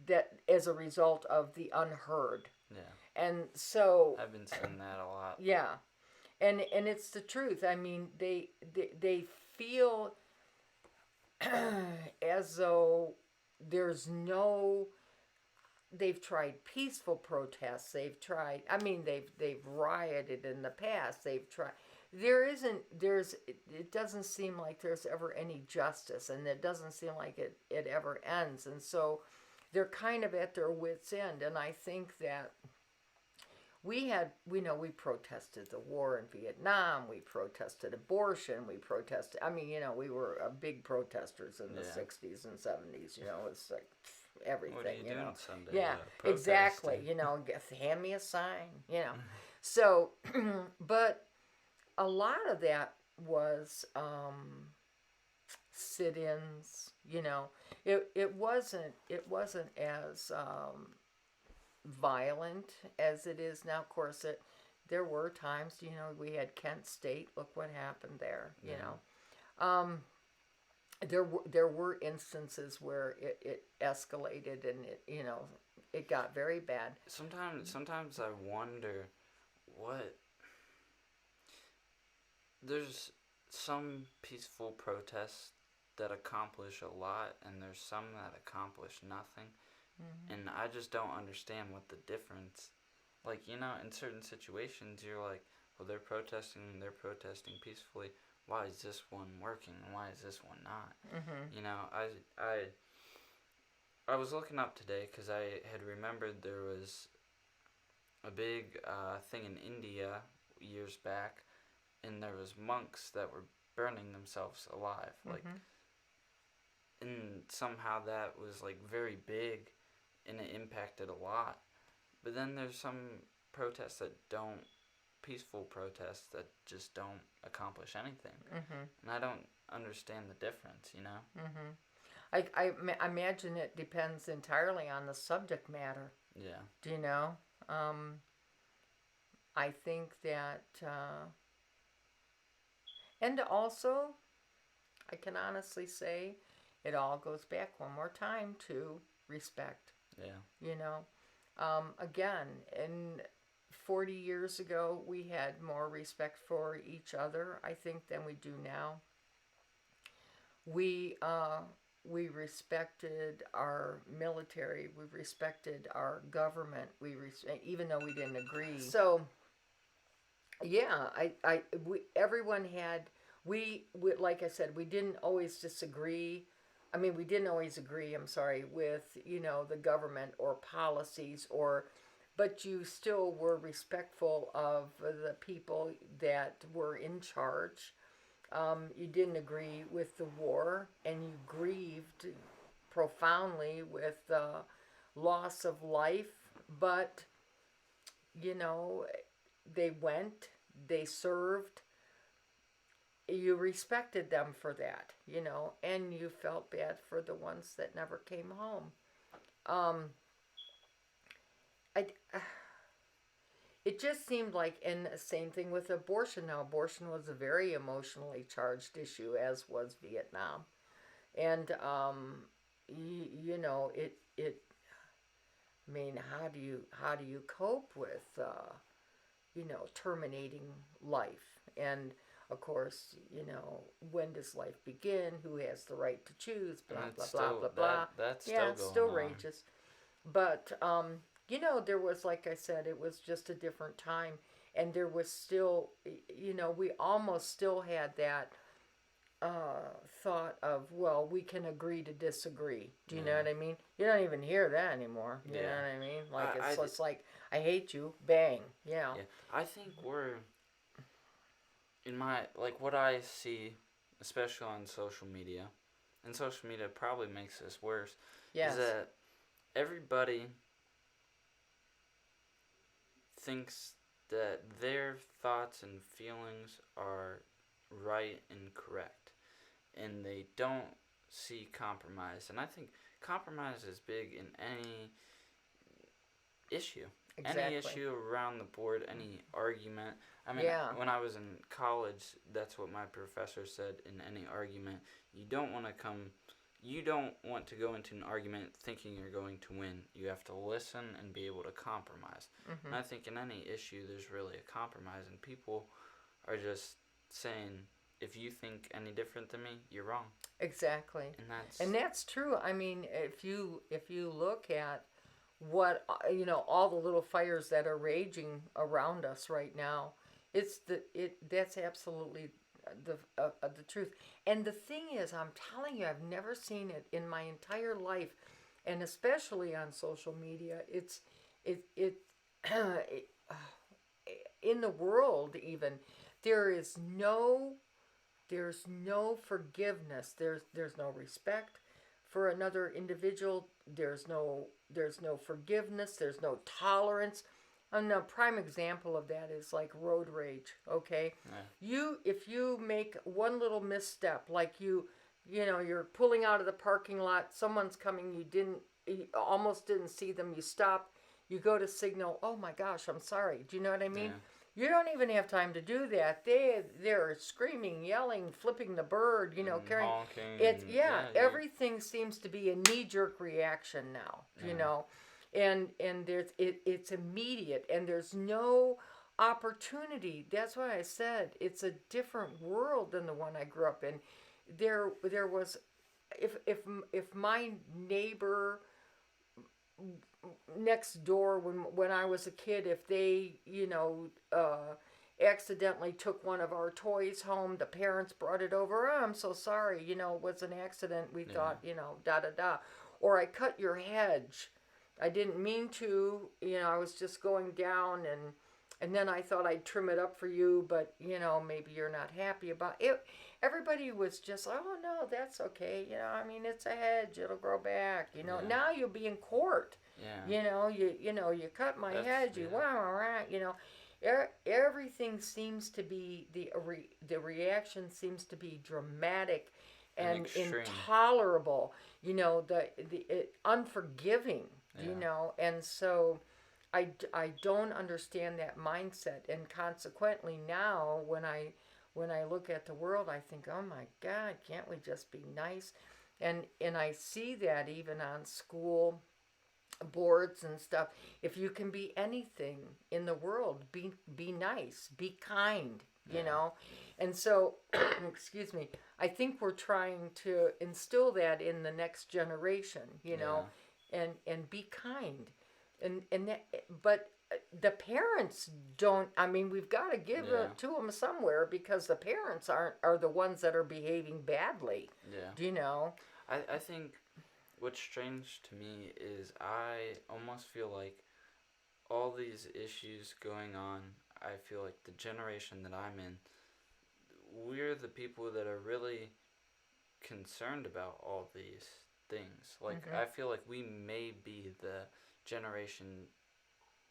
S1: that as a result of the unheard.
S2: Yeah.
S1: And so,
S2: I've been seeing that a lot.
S1: yeah, and it's the truth. I mean, they feel as though there's no, they've tried peaceful protests. They've tried, I mean, they've rioted in the past. They've tried, it doesn't seem like there's ever any justice, and it doesn't seem like it ever ends. And so they're kind of at their wits' end. And I think that we protested the war in Vietnam, we protested abortion, we protested, I mean, we were big protesters in the
S2: Yeah.
S1: 60s and 70s. It's like
S2: What are
S1: everything,
S2: you doing Sunday?
S1: Yeah, exactly.
S2: Protesting.
S1: Hand me a sign. So, but a lot of that was sit-ins. It wasn't as violent as it is now. Of course, there were times. We had Kent State. Look what happened there. Um, there were instances where it escalated, and it got very bad.
S2: Sometimes I wonder what there's some peaceful protests that accomplish a lot, and there's some that accomplish nothing.
S1: Mm-hmm.
S2: And I just don't understand what the difference. Like, in certain situations, you're like, well, they're protesting peacefully. Why is this one working? Why is this one not?
S1: Mm-hmm.
S2: I was looking up today because I had remembered there was a big thing in India years back, and there was monks that were burning themselves alive. Like,
S1: Mm-hmm.
S2: and somehow that was like very big, and it impacted a lot. But then there's some protests that don't, peaceful protests that just don't accomplish anything.
S1: Mm-hmm.
S2: And I don't understand the difference.
S1: Mm-hmm. I imagine it depends entirely on the subject matter.
S2: Yeah.
S1: Do you know? I think that, and also, I can honestly say, it all goes back one more time to respect.
S2: Yeah.
S1: Again, in 40 years ago, we had more respect for each other, I think, than we do now. We respected our military. We respected our government. Even though we didn't agree. So yeah, everyone had, like I said, we didn't always disagree. I mean, we didn't always agree, I'm sorry, with, the government or policies, but you still were respectful of the people that were in charge. You didn't agree with the war, and you grieved profoundly with the loss of life, but, they went, they served, you respected them for that, and you felt bad for the ones that never came home. Um, I, it just seemed like, and the same thing with abortion. Now, abortion was a very emotionally charged issue, as was Vietnam, and you know, it. I mean, how do you cope with terminating life? And of course, when does life begin? Who has the right to choose?
S2: And
S1: Blah
S2: it's
S1: blah blah
S2: still
S1: blah blah.
S2: that's
S1: Yeah,
S2: still
S1: it's still
S2: going on.
S1: rages. But there was, like I said, it was just a different time, and there was still, we almost still had that thought of, well, we can agree to disagree. Do you know
S2: Yeah.
S1: what I mean? You don't even hear that anymore. You know
S2: Yeah.
S1: what I mean? Like,
S2: I,
S1: it's
S2: I,
S1: just like, I hate you, bang. Yeah.
S2: yeah. I think we're in my like what I see, especially on social media, and social media probably makes this worse.
S1: Yes.
S2: Is that everybody thinks that their thoughts and feelings are right and correct, and they don't see compromise. And I think compromise is big in any issue.
S1: Exactly.
S2: Any issue around the board, any argument. I mean,
S1: Yeah.
S2: when I was in college, that's what my professor said in any argument. You don't want to come, you don't want to go into an argument thinking you're going to win. You have to listen and be able to compromise.
S1: Mm-hmm.
S2: And I think in any issue, there's really a compromise, and people are just saying, if you think any different than me, you're wrong.
S1: Exactly.
S2: And
S1: that's true. I mean, if you look at what all the little fires that are raging around us right now, that's absolutely the truth. And the thing is, I'm telling you, I've never seen it in my entire life, and especially on social media. It in the world, even, there is no there's no forgiveness. There's no respect for another individual. There's no forgiveness. There's no tolerance. And a prime example of that is like road rage. Okay, if you make one little misstep, like you're pulling out of the parking lot, someone's coming, you almost didn't see them, you stop, you go to signal. Oh my gosh, I'm sorry. Do you know what I mean? You don't even have time to do that. They're screaming, yelling, flipping the bird, carrying.
S2: honking.
S1: Everything seems to be a knee-jerk reaction now, and it's immediate, and there's no opportunity. That's why I said it's a different world than the one I grew up in. There was, if my neighbor next door, when I was a kid, if they accidentally took one of our toys home, the parents brought it over. Oh, I'm so sorry, it was an accident, we thought, da da da. Or I cut your hedge, I didn't mean to, I was just going down, and then I thought I'd trim it up for you, but maybe you're not happy about it. Everybody was just, oh no, that's okay, I mean, it's a hedge, it'll grow back, Now you'll be in court. You cut my hedge, everything seems to be, the reaction seems to be dramatic and intolerable, unforgiving, and so I don't understand that mindset, and consequently now when I look at the world, I think, oh my God, can't we just be nice? And I see that even on school boards and stuff. If you can be anything in the world, be nice, be kind, And so, excuse me, I think we're trying to instill that in the next generation, and be kind, but the parents don't. I mean, we've got to give it to them somewhere, because the parents are the ones that are behaving badly.
S2: Yeah.
S1: Do you know?
S2: I think what's strange to me is I almost feel like all these issues going on, I feel like the generation that I'm in, we're the people that are really concerned about all these things. Like, I feel like we may be the generation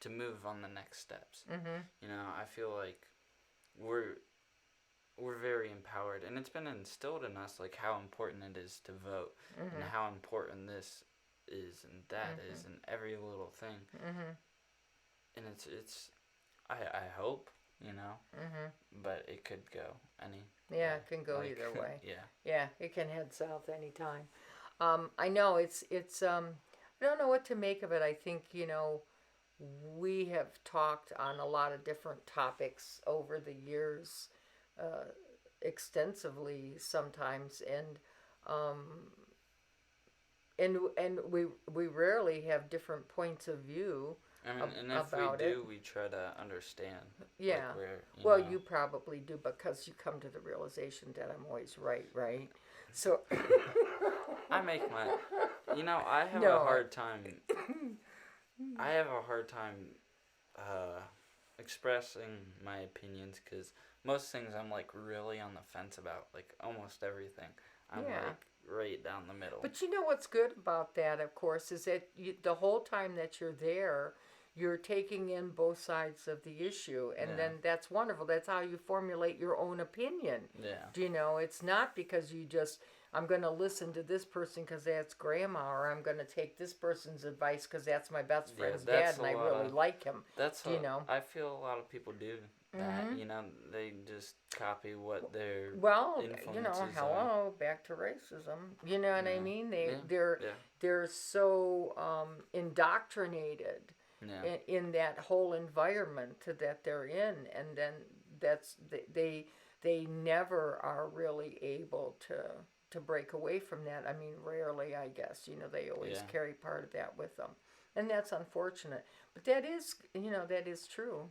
S2: to move on the next steps. I feel like we're very empowered, and it's been instilled in us, like, how important it is to vote, and how important this is and that is, and every little thing. and it's I hope, you know, but it could go any.
S1: Yeah,
S2: way.
S1: it can go
S2: Like,
S1: either way.
S2: Yeah.
S1: Yeah, it can head south anytime. I know it's I don't know what to make of it. I think, we have talked on a lot of different topics over the years, extensively sometimes, um, and we rarely have different points of view.
S2: I mean, and if we
S1: about
S2: do,
S1: it.
S2: we try to understand.
S1: Yeah.
S2: Like where,
S1: Well,
S2: know.
S1: you probably do because you come to the realization that I'm always right? So
S2: I make my. I have
S1: No,
S2: a hard time. I have a hard time expressing my opinions because most things I'm like really on the fence about. Like almost everything, I'm
S1: Yeah.
S2: like right down the middle.
S1: But you know what's good about that, of course, is that the whole time that you're there, you're taking in both sides of the issue, and
S2: Yeah.
S1: then that's wonderful. That's how you formulate your own opinion.
S2: Yeah.
S1: It's not because you just, I'm going to listen to this person because that's grandma, or I'm going to take this person's advice because that's my best friend's dad, and I really like him.
S2: That's
S1: Do you know?
S2: I feel a lot of people do that. They just copy what their
S1: Well,
S2: influences
S1: hello, back to racism. You know what I
S2: Yeah.
S1: mean?
S2: Yeah.
S1: They're so indoctrinated
S2: Yeah.
S1: in that whole environment that they're in, and then they never are really able to break away from that. I mean, rarely, I guess. They always
S2: Yeah.
S1: carry part of that with them, and that's unfortunate. But that is true.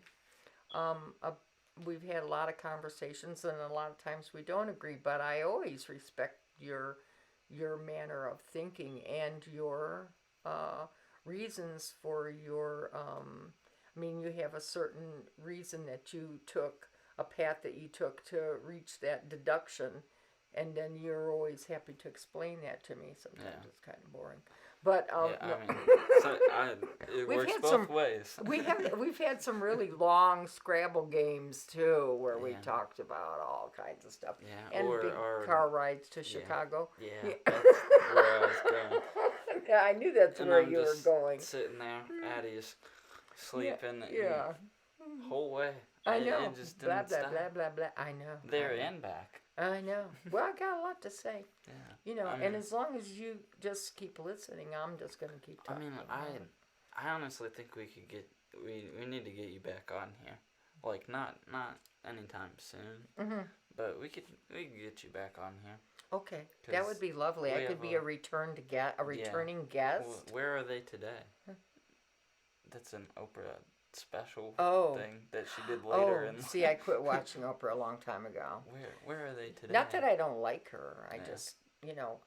S1: We've had a lot of conversations, and a lot of times we don't agree. But I always respect your manner of thinking and your reasons for your. I mean, you have a certain reason that you took a path that you took to reach that deduction, and then you're always happy to explain that to me. Sometimes it's kind of boring, but
S2: I mean, it
S1: We've
S2: works
S1: had
S2: both ways.
S1: we've had some really long Scrabble games too, where we
S2: Yeah.
S1: talked about all kinds of stuff,
S2: Yeah.
S1: and
S2: or
S1: big car rides to Chicago.
S2: Yeah. That's where I was going.
S1: Yeah, I knew that's
S2: And
S1: where
S2: I'm
S1: you were
S2: just
S1: going.
S2: sitting there, Addie's sleeping.
S1: Yeah.
S2: And whole way.
S1: I know.
S2: It just
S1: Blah
S2: didn't
S1: blah
S2: stop.
S1: blah blah blah. I know.
S2: There
S1: I know.
S2: and back.
S1: I know. Well, I got a lot to say.
S2: Yeah. I
S1: And
S2: mean-
S1: as long as you just keep listening, I'm just going to keep
S2: I
S1: talking.
S2: mean, I honestly think we could we need to get you back on here. Like not anytime soon, but we could get you back on here.
S1: Okay, that would be lovely. I could be a returning guest.
S2: Well, where are they today? That's an Oprah special thing that she did later.
S1: Oh, see, I quit watching Oprah a long time ago.
S2: Where are they today?
S1: Not that I don't like her. I
S2: Yeah.
S1: just,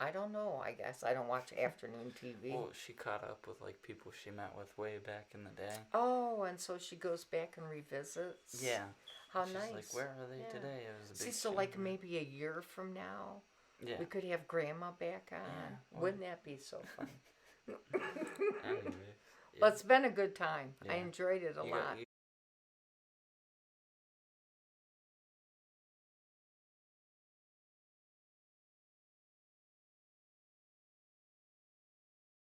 S1: I don't know. I guess I don't watch afternoon TV.
S2: Well, she caught up with like people she met with way back in the day.
S1: Oh, and so she goes back and revisits.
S2: Yeah.
S1: How
S2: She's
S1: nice.
S2: like, where are they
S1: Yeah.
S2: today? It was a
S1: See,
S2: big
S1: so
S2: change.
S1: like maybe a year from now,
S2: Yeah.
S1: we could have Grandma back on.
S2: Yeah, well-
S1: Wouldn't that be so fun?
S2: Anyway.
S1: Well, it's been a good time. I
S2: Yeah.
S1: enjoyed it a
S2: You
S1: lot.
S2: got-